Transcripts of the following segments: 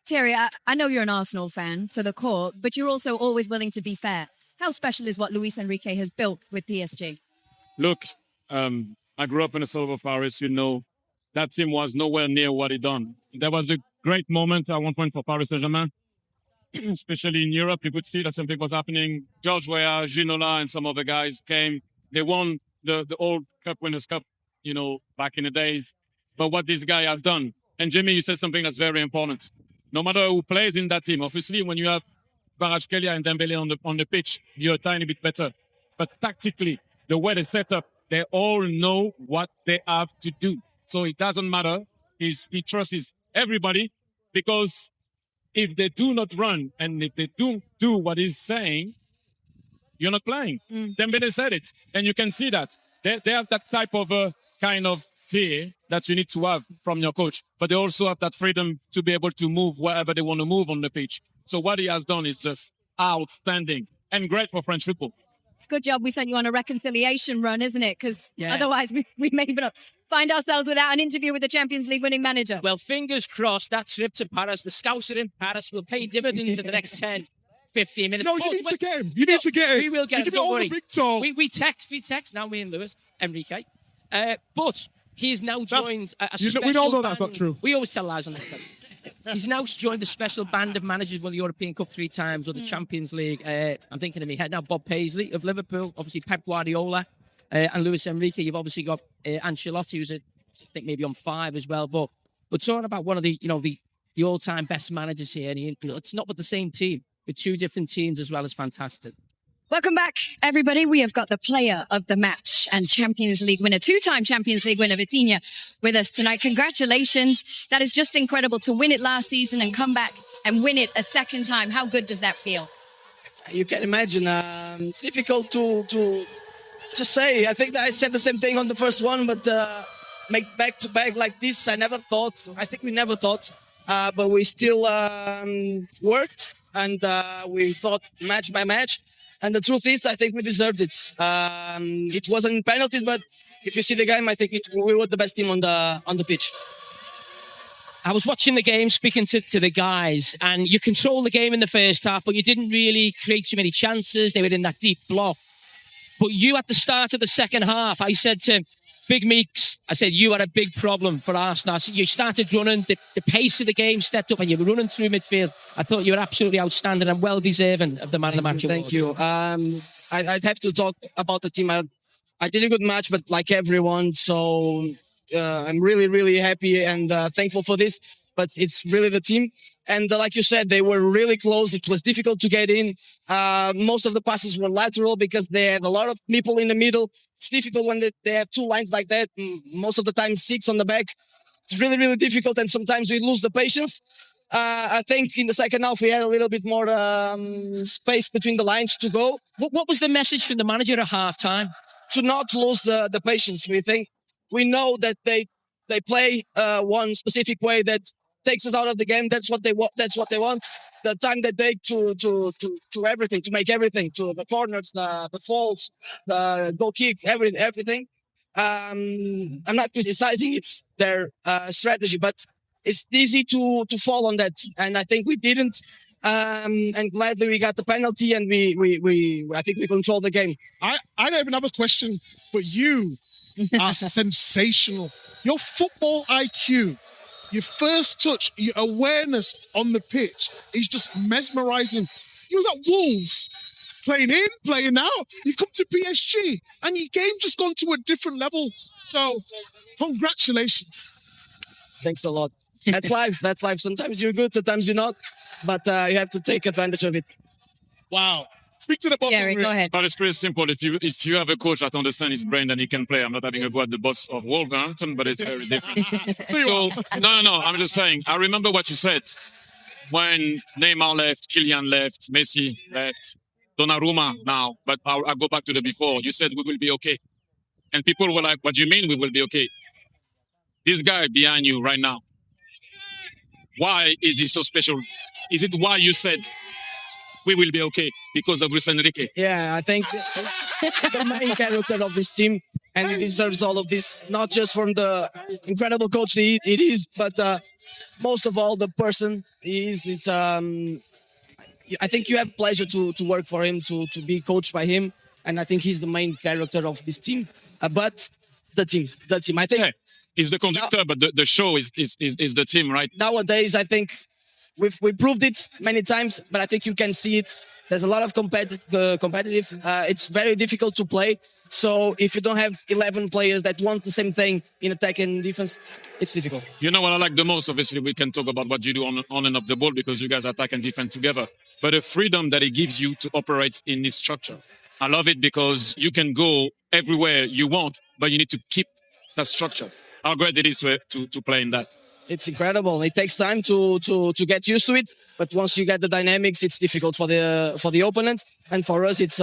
Thierry, I know you're an Arsenal fan to the core, but you're also always willing to be fair. How special is what Luis Enrique has built with PSG? Look, I grew up in the suburb of Paris. You know, that team was nowhere near what he done. There was a great moment at one point for Paris Saint-Germain, especially in Europe. You could see that something was happening. George Weah, Ginola, and some other guys came. They won the old Cup Winners' Cup, you know, back in the days. But what this guy has done, and Jimmy, you said something that's very important. No matter who plays in that team, obviously, when you have Kvaratskhelia and Dembele on the pitch, you're a tiny bit better. But tactically, the way they set up, they all know what they have to do. So it doesn't matter. He trusts everybody, because if they do not run and if they don't do what he's saying, you're not playing. Dembele said it, and you can see that. They have that type of kind of fear that you need to have from your coach, but they also have that freedom to be able to move wherever they want to move on the pitch. So what he has done is just outstanding and great for French football. It's a good job we sent you on a reconciliation run, isn't it? Because otherwise we may even find ourselves without an interview with the Champions League winning manager. Well, fingers crossed that trip to Paris, the scouts are in Paris, will pay dividends in the next 10, 15 minutes. No, you need to get him. You need to get him. We will get him, give it don't all worry. the big talk. We text now, me and Luis Enrique. But he's now joined a special we all know that's band. not true. We always tell lies on this. He's now joined the special band of managers, won the European Cup 3 times, or the Champions League. I'm thinking in my head now, Bob Paisley of Liverpool, obviously Pep Guardiola, and Luis Enrique. You've obviously got Ancelotti, who's I think maybe on 5 as well. But we're talking about one of the the all-time best managers here, and it's not with the same team, with 2 different teams as well, as fantastic. Welcome back, everybody. We have got the player of the match and Champions League winner, 2-time Champions League winner, Vitinha, with us tonight. Congratulations. That is just incredible to win it last season and come back and win it a second time. How good does that feel? You can imagine. It's difficult to say. I think that I said the same thing on the first one, but make back-to-back like this, I never thought. I think we never thought. But we still worked, and we thought match by match. And the truth is, I think we deserved it. It wasn't in penalties, but if you see the game, I think we were the best team on the pitch. I was watching the game, speaking to the guys, and you controlled the game in the first half, but you didn't really create too many chances. They were in that deep block. But you, at the start of the second half, I said to Big Meeks, I said, you are a big problem for Arsenal. You started running, the pace of the game stepped up, and you were running through midfield. I thought you were absolutely outstanding and well deserving of the man of the match award. Thank you. I'd have to talk about the team. I did a good match, but like everyone, so I'm really, really happy and thankful for this. But it's really the team. And like you said, they were really close. It was difficult to get in. Most of the passes were lateral because they had a lot of people in the middle. It's difficult when they have 2 lines like that. Most of the time, 6 on the back. It's really, really difficult. And sometimes we lose the patience. I think in the second half, we had a little bit more space between the lines to go. What was the message from the manager at half-time? To not lose the patience. We know that they play one specific way that takes us out of the game. That's what they want. The time they take to everything, to make everything, to the corners, the faults, the goal kick, everything. I'm not criticizing. It's their strategy, but it's easy to fall on that, and I think we didn't. And gladly we got the penalty, and I think we controlled the game. I don't even have a question, but you are sensational. Your football IQ, your first touch, your awareness on the pitch is just mesmerizing. You was at Wolves, playing in, playing out. You come to PSG, and your game just gone to a different level. So, congratulations. Thanks a lot. That's life. That's life. Sometimes you're good, sometimes you're not. But you have to take advantage of it. Wow. Speak to the boss. Jerry, go ahead. But it's pretty simple. If you have a coach that understands his brain, then he can play. I'm not having a go at the boss of Wolverhampton, but it's very different. So, no. I'm just saying, I remember what you said. When Neymar left, Kylian left, Messi left, Donnarumma now, but I'll go back to the before. You said we will be okay. And people were like, what do you mean we will be okay? This guy behind you right now, why is he so special? Is it why you said we will be okay? Because of Luis Enrique? Yeah, I think the main character of this team and he deserves all of this, not just from the incredible coach it is, but most of all the person he is. I think you have pleasure to work for him, to be coached by him, and I think he's the main character of this team. But the team, I think. Yeah. He's the conductor, but the show is the team, right? Nowadays, I think we proved it many times, but I think you can see it. There's a lot of competitive. It's very difficult to play. So if you don't have 11 players that want the same thing in attack and defense, it's difficult. You know what I like the most? Obviously, we can talk about what you do on and off the ball because you guys attack and defend together. But the freedom that it gives you to operate in this structure. I love it because you can go everywhere you want, but you need to keep that structure. How great it is to play in that. It's incredible. It takes time to get used to it, but once you get the dynamics, it's difficult for the opponent, and for us, it's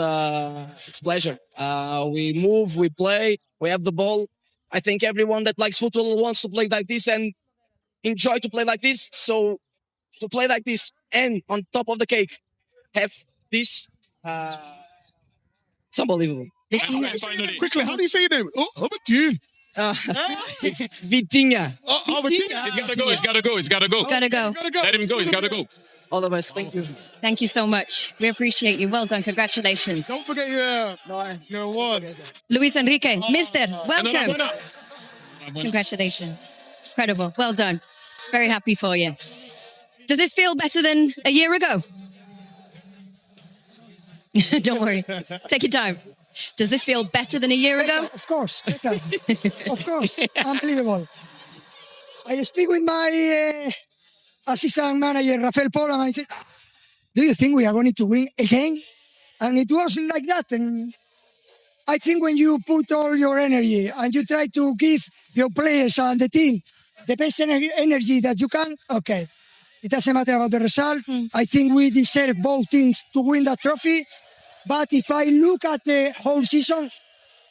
pleasure. We move, we play, we have the ball. I think everyone that likes football wants to play like this and enjoy to play like this. So to play like this and on top of the cake, have this. It's unbelievable. Vitinha. Quickly, how do you say your name? Oh, Vitinha. It's Vitinha. Oh, Vitinha. He's got to go. He's got to go. He's got to go. Gotta go. Let him go. He's got to go. All the best. Thank you. Thank you so much. We appreciate you. Well done. Congratulations. Don't forget your award. Luis Enrique, Mister, welcome. Enhorabuena. Congratulations. Incredible. Well done. Very happy for you. Does this feel better than a year ago? Don't worry. Take your time. Does this feel better than a year ago? Of course, better. Of course, unbelievable. I speak with my assistant manager, Rafael Paul, and I said, do you think we are going to win again? And it was like that. And I think when you put all your energy and you try to give your players and the team the best energy that you can, okay. It doesn't matter about the result. I think we deserve both teams to win that trophy. But if I look at the whole season,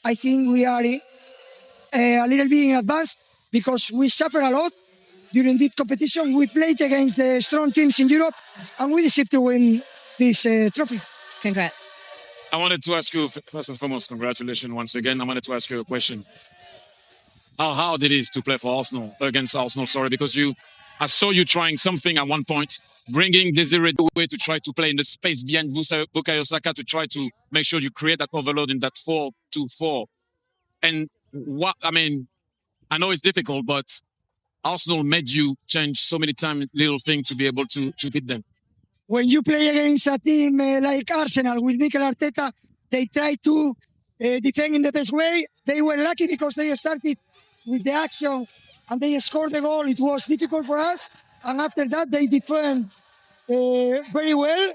I think we are a little bit in advance because we suffer a lot during this competition. We played against the strong teams in Europe and we deserve to win this trophy. Congrats. I wanted to ask you, first and foremost, congratulations once again. I wanted to ask you a question. How hard it is to play for Arsenal, against Arsenal, sorry, because I saw you trying something at one point, bringing Desiree away to try to play in the space behind Bukayo Saka to try to make sure you create that overload in that 4-2-4. And I know it's difficult, but Arsenal made you change so many times little things to be able to beat them. When you play against a team like Arsenal with Mikel Arteta, they try to defend in the best way. They were lucky because they started with the action and they scored the goal. It was difficult for us. And after that, they defend very well,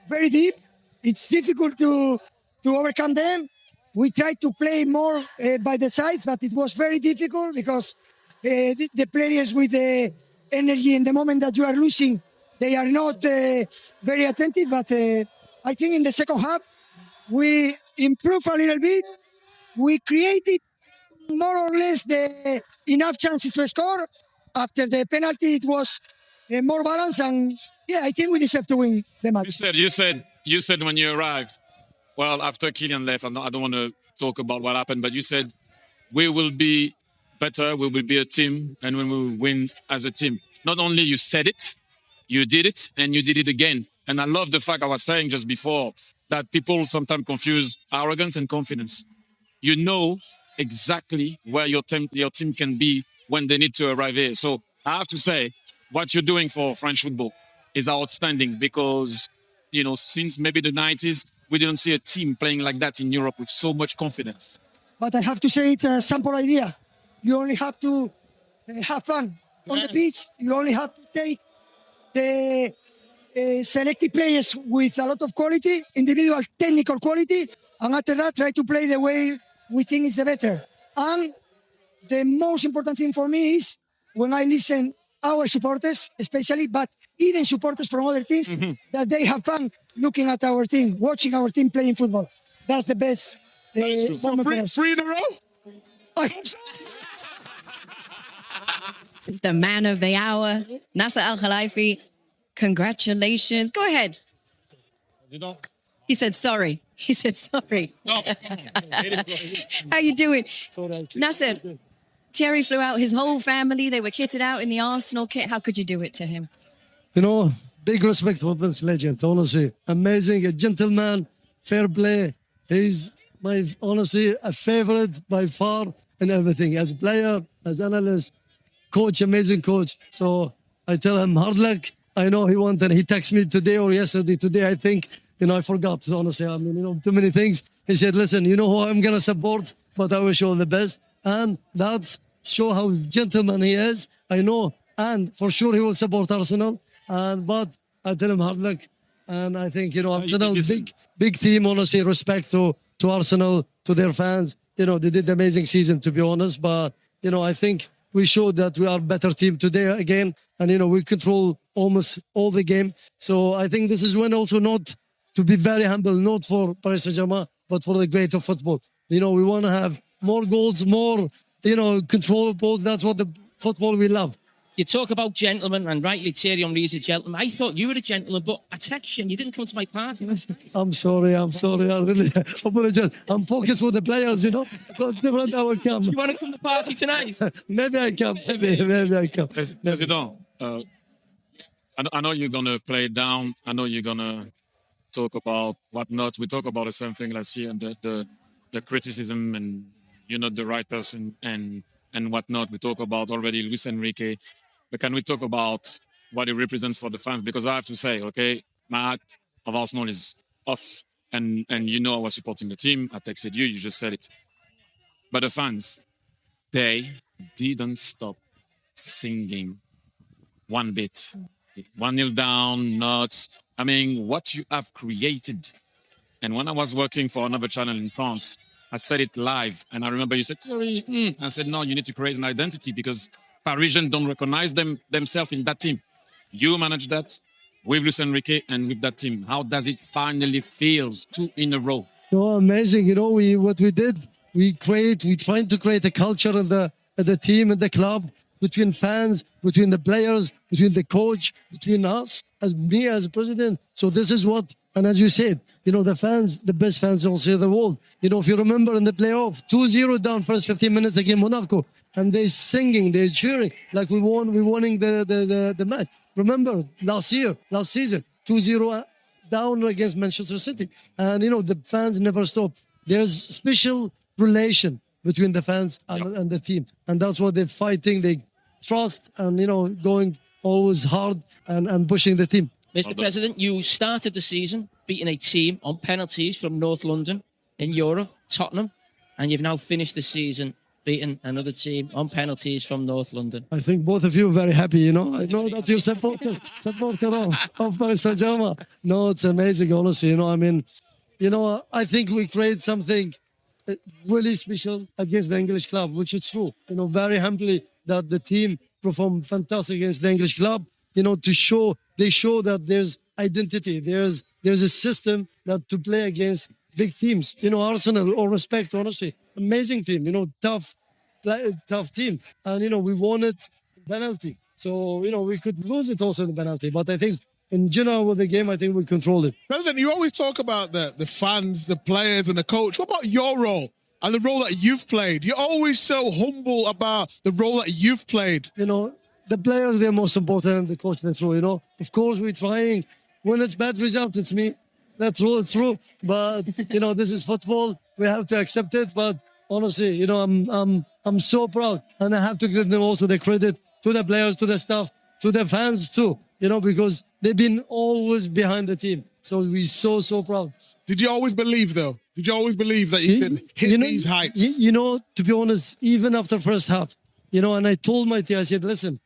very deep. It's difficult to overcome them. We tried to play more by the sides, but it was very difficult because the players with the energy in the moment that you are losing, they are not very attentive. But I think in the second half, we improved a little bit. We created more or less enough chances to score. After the penalty, it was more balanced, and yeah, I think we deserve to win the match. You said when you arrived, well, after Kylian left, I don't want to talk about what happened, but you said we will be better, we will be a team, and we will win as a team. Not only you said it, you did it, and you did it again. And I love the fact I was saying just before that people sometimes confuse arrogance and confidence. You know exactly where your team can be when they need to arrive here. So I have to say, what you're doing for French football is outstanding because, since maybe the 90s, we didn't see a team playing like that in Europe with so much confidence. But I have to say it's a sample idea. You only have to have fun on the pitch. You only have to take the selected players with a lot of quality, individual technical quality, and after that try to play the way we think is the better. And the most important thing for me is when I listen our supporters, especially, but even supporters from other teams, that they have fun looking at our team, watching our team playing football. That's the best. So three in a row? The man of the hour, Nasser Al-Khelaifi. Congratulations. Go ahead. He said sorry. He said sorry. How you doing? Nasser, Thierry flew out his whole family. They were kitted out in the Arsenal kit. How could you do it to him? You know, big respect for this legend, honestly. Amazing, a gentleman, fair play. He's honestly, a favorite by far in everything. As a player, as analyst, coach, amazing coach. So I tell him hard luck. I know he wanted, he texted me today or yesterday. Today, I think, I forgot, honestly. I mean, too many things. He said, listen, you know who I'm going to support, but I wish you all the best. And that's show how gentleman he is. I know. And for sure, he will support Arsenal. But I tell him hard luck. And I think, Arsenal, big team, honestly, respect to Arsenal, to their fans. They did an amazing season, to be honest. But, I think we showed that we are a better team today again. And, we control almost all the game. So I think this is when also not to be very humble, not for Paris Saint-Germain, but for the great of football. We want to have more goals, more, control of balls. That's what the football we love. You talk about gentlemen, and rightly Thierry Henry's a gentleman. I thought you were a gentleman, but I texted you and you didn't come to my party. I'm sorry. I really apologize. I'm focused with the players, because different I will come. You want to come to the party tonight? Maybe I come. Maybe I come. President, I know you're going to play it down. I know you're going to talk about whatnot. We talked about the same thing last year, and the criticism, and you're not the right person, and whatnot. We talk about already Luis Enrique. But can we talk about what it represents for the fans? Because I have to say, okay, my hat of Arsenal is off. And I was supporting the team. I texted you. You just said it. But the fans, they didn't stop singing one bit. 1-0 down, not. I mean, what you have created. And when I was working for another channel in France, I said it live. And I remember you said, Thierry, I said, no, you need to create an identity because Parisians don't recognize themselves in that team. You manage that with Luis Enrique and with that team. How does it finally feel 2 in a row? Amazing. What we did, we trying to create a culture in the team and the club, between fans, between the players, between the coach, between us, as me as president. So this is what, and as you said, the fans, the best fans also in the world. If you remember in the playoff, 2-0 down first 15 minutes against Monaco, and they're singing, they're cheering like we're winning the match. Remember last season, 2-0 down against Manchester City, and the fans never stop. There's special relation between the fans and the team, and that's what they're fighting. They trust and going always hard and pushing the team. Mr. President, you started the season beating a team on penalties from North London in Europe, Tottenham, and you've now finished the season beating another team on penalties from North London. I think both of you are very happy, I know that you're supporter of Paris Saint-Germain. No, it's amazing, honestly, I think we create something really special against the English club, which is true. Very humbly that the team performed fantastic against the English club, they show that there's identity, there's a system that to play against big teams. Arsenal, all respect, honestly, amazing team, tough team. And, we won it penalty. So, we could lose it also in the penalty. But I think in general with the game, I think we controlled it. President, you always talk about the fans, the players and the coach. What about your role and the role that you've played? You're always so humble about the role that you've played. The players, they're most important, and the coach, that's true, Of course, we're trying. When it's bad result, it's me. That's true, it's true. But, this is football. We have to accept it. But honestly, I'm so proud. And I have to give them also the credit to the players, to the staff, to the fans too, because they've been always behind the team. So we're so proud. Did you always believe, though? Did you always believe that you could hit these heights? To be honest, even after first half, and I told my team, I said, listen,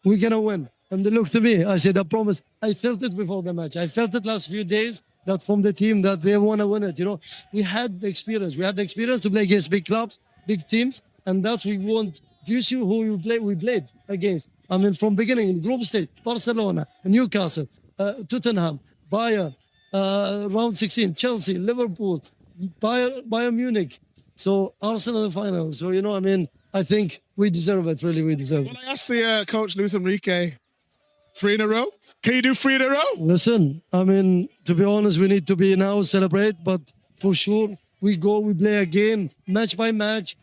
we're going to win. And they looked at me. I said, I promise. I felt it before the match. I felt it last few days that from the team that they want to win it. We had the experience. We had the experience to play against big clubs, big teams. And that's we want. If you see who we played against. I mean, from beginning in group stage, Barcelona, Newcastle, Tottenham, Bayern, round 16, Chelsea, Liverpool, Bayern Munich. So Arsenal in the final. So, I think we deserve it. Really, we deserve it. When I asked the coach, Luis Enrique, 3 in a row? Can you do 3 in a row? Listen, I mean, to be honest, we need to be now celebrate, but for sure, we play again, match by match,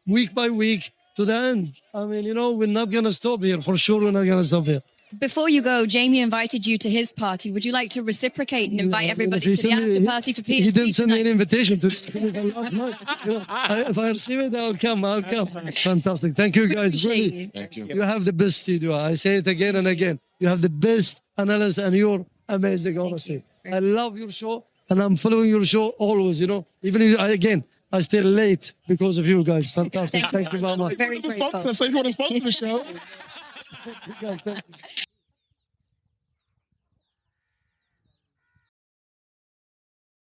week by week, to the end. I mean, you know, we're not going to stop here. For sure, we're not going to stop here. Before you go, Jamie invited you to his party. Would you like to reciprocate and invite everybody to the after party for PSG? He didn't send me an tonight? invitation to last night. You know, if I receive it, I'll come. Fantastic. Thank you, guys. Appreciate Really, you. Thank you. you have the best studio. I say it again and again. You have the best analysts and you're amazing, honestly. I love your show and I'm following your show always, you know. Even if, I stay late because of you guys. Fantastic. Thank you very much. Very The grateful. sponsor, so if you want to sponsor the show.